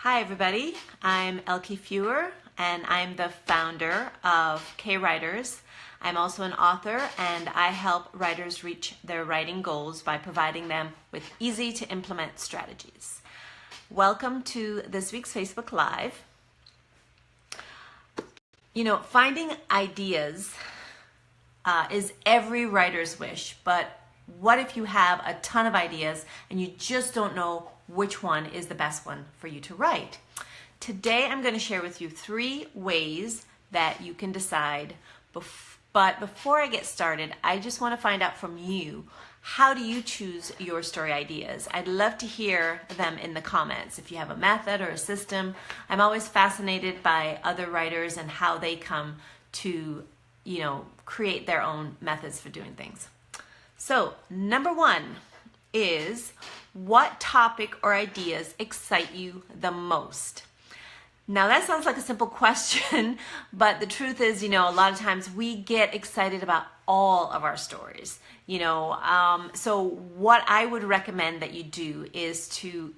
Hi everybody, I'm Elke Feuer and I'm the founder of K-Writers. I'm also an author and I help writers reach their writing goals by providing them with easy to implement strategies. Welcome to this week's Facebook Live. You know, finding ideas is every writer's wish, but what if you have a ton of ideas and you just don't know which one is the best one for you to write? Today I'm going to share with you 3 ways that you can decide. But before I get started, I just want to find out from you, how do you choose your story ideas? I'd love to hear them in the comments. If you have a method or a system, I'm always fascinated by other writers and how they come to, create their own methods for doing things. So, number 1 is, what topic or ideas excite you the most? Now that sounds like a simple question, but the truth is, a lot of times we get excited about all of our stories, so what I would recommend that you do is to,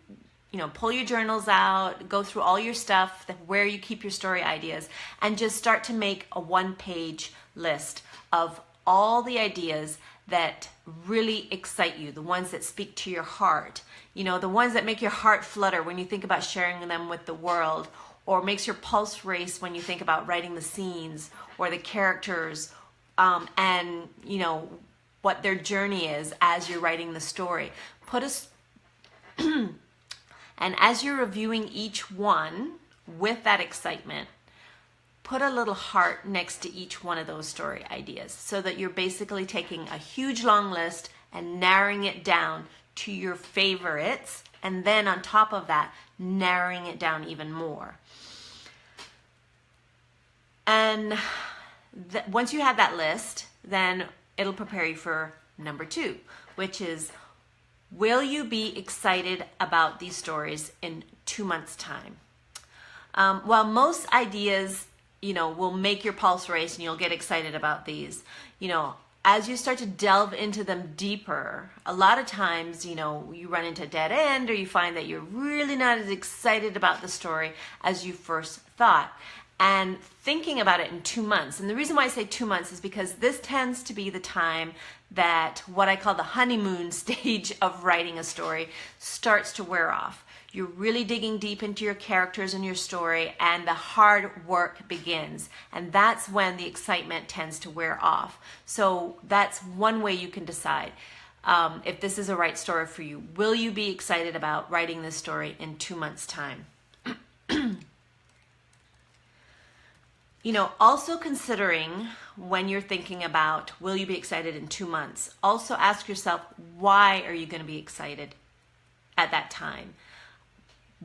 pull your journals out, go through all your stuff, where you keep your story ideas, and just start to make a 1-page list of all the ideas that really excite you, the ones that speak to your heart, the ones that make your heart flutter when you think about sharing them with the world, or makes your pulse race when you think about writing the scenes or the characters, and what their journey is as you're writing the story. And as you're reviewing each one with that excitement, put a little heart next to each one of those story ideas, so that you're basically taking a huge long list and narrowing it down to your favorites, and then on top of that, narrowing it down even more. And once you have that list, then it'll prepare you for number 2, which is, will you be excited about these stories in 2 months' time? While most ideas will make your pulse race and you'll get excited about these, as you start to delve into them deeper, a lot of times, you run into a dead end, or you find that you're really not as excited about the story as you first thought. And thinking about it in 2 months, and the reason why I say 2 months is because this tends to be the time that what I call the honeymoon stage of writing a story starts to wear off. You're really digging deep into your characters and your story, and the hard work begins. And that's when the excitement tends to wear off. So that's one way you can decide if this is a right story for you. Will you be excited about writing this story in 2 months' time? Also considering, when you're thinking about will you be excited in 2 months, also ask yourself, why are you going to be excited at that time?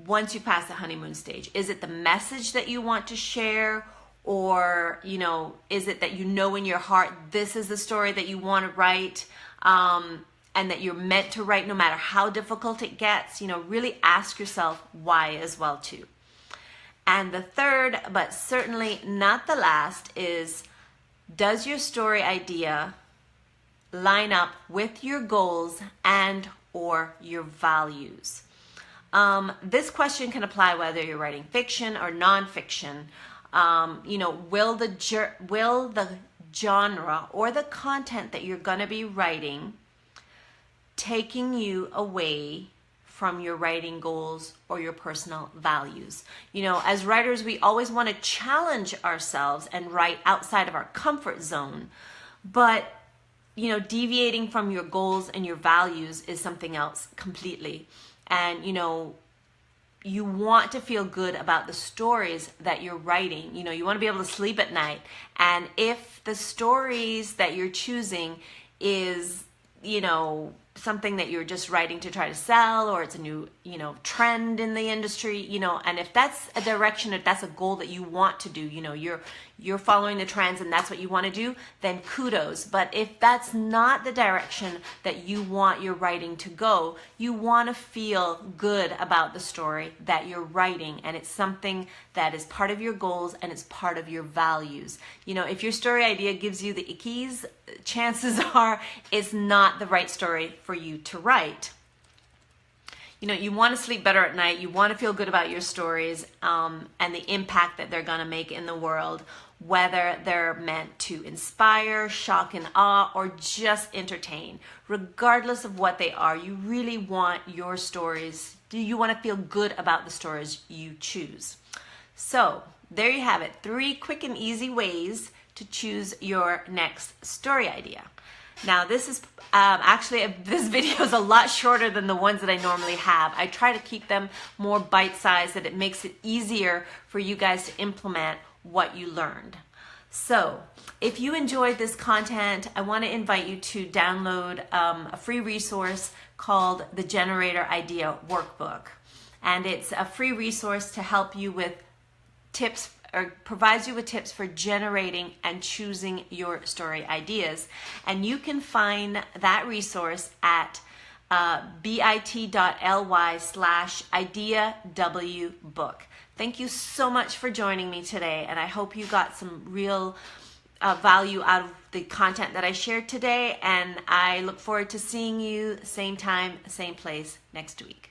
Once you pass the honeymoon stage, is it the message that you want to share, or is it that in your heart this is the story that you want to write, and that you're meant to write no matter how difficult it gets? Really ask yourself why as well too. And the third, but certainly not the last, is, does your story idea line up with your goals and or your values? This question can apply whether you're writing fiction or nonfiction. Will the genre or the content that you're going to be writing taking you away from your writing goals or your personal values? As writers, we always want to challenge ourselves and write outside of our comfort zone. But, deviating from your goals and your values is something else completely. And, you want to feel good about the stories that you're writing. You want to be able to sleep at night. And if the stories that you're choosing is, something that you're just writing to try to sell, or it's a new, trend in the industry, and if that's a direction, if that's a goal that you want to do, you're following the trends and that's what you want to do, then kudos. But if that's not the direction that you want your writing to go, you want to feel good about the story that you're writing, and it's something that is part of your goals and it's part of your values. If your story idea gives you the ickies, chances are it's not the right story for you to write. you want to sleep better at night. You want to feel good about your stories and the impact that they're going to make in the world, whether they're meant to inspire, shock and awe, or just entertain. Regardless of what they are, you really want your stories. You want to feel good about the stories you choose. So there you have it. 3 quick and easy ways to choose your next story idea. Now this is this video is a lot shorter than the ones that I normally have. I try to keep them more bite-sized, that it makes it easier for you guys to implement what you learned. So if you enjoyed this content, I want to invite you to download a free resource called the Generator Idea Workbook. And it's a free resource to help you with tips, or provides you with tips for generating and choosing your story ideas. And you can find that resource at bit.ly/ideawbook. Thank you so much for joining me today, and I hope you got some real value out of the content that I shared today, and I look forward to seeing you same time, same place next week.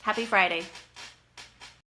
Happy Friday.